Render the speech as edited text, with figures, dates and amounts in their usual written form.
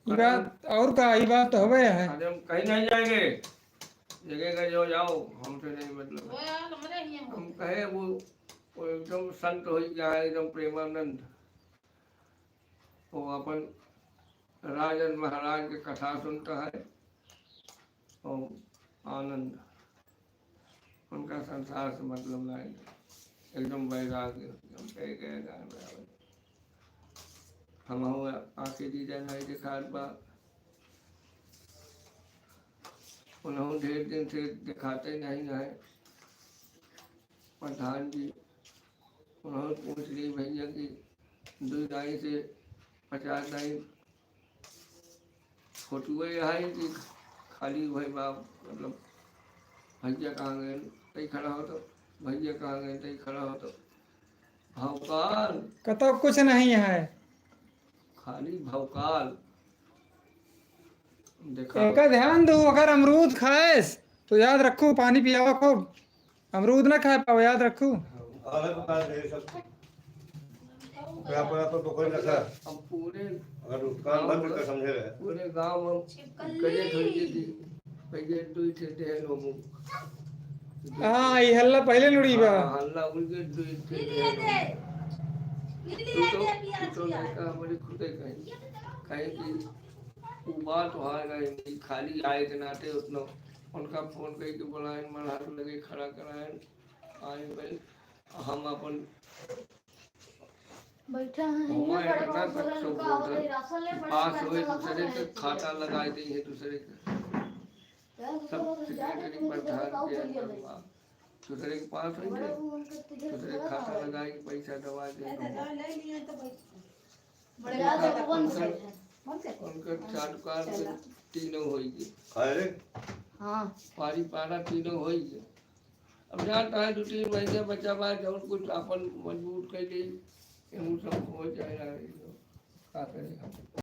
ये बात और का ये बात तो हवे है। अरे हम कहीं नहीं जाएंगे, जगह का जो जाओ, हमसे नहीं मतलब है। हम कहे वो एकदम संत हो गया है, एकदम प्रेमानंद। वो अपन राजन महाराज की कथा सुनता है और आनंद, उनका संसार से मतलब नहीं, एकदम वैराग्य। हम कह गए हम आके दी जाए नहीं दिखा बा, उन्होंने ढेर दिन से दिखाते नहीं है। प्रधान जी उन्होंने पूछ ली भैया कि 2 दाई से 50 दाई फोटुए है कि खाली भाई बाप, मतलब भैया कहाँ गए तई खड़ा हो, तो भैया कहाँ गए तई खड़ा हो, तो भौकाल कतो कुछ नहीं है। खाली भौकाल एक दिखावत। ध्यान दो, अगर अमरूद खाएस तो याद रखो पानी पियावा खूब। अमरूद ना खा पाओ याद रखो। तो कोई रखा अब पूरे अगर दुकान बंद कर समझे रहे पूरे गांव में कजे थोड़ी थी पहले 2 थे लोगों। हाँ ये हल्ला पहले लुड़ी बा। हाँ हल्ला उनके 2 थे। तो लड़का हमारे खुदे कहीं कि वो बात वहाँ गए खाली आए के नाते उतना उनका फोन करके बुलाए, मन हाथ लगे खड़ा कराए आए भाई। हम अपन बैठा हुआ इतना तक सब पास हुए, दूसरे के खाता लगाए दी है, दूसरे के सब सेक्रेटरी प्रधान के अंदर हुआ, दूसरे के पास हुई थे, दूसरे खाता लगाए के पैसा दबा दे। उनका चाटुकार तीनों होगी, हाँ पारी पारा तीनों होगी। अब जाता है 2-3 महीने बचा बा जब कुछ अपन मजबूत कर ली, सब हो जाएगा। क्या करेगा।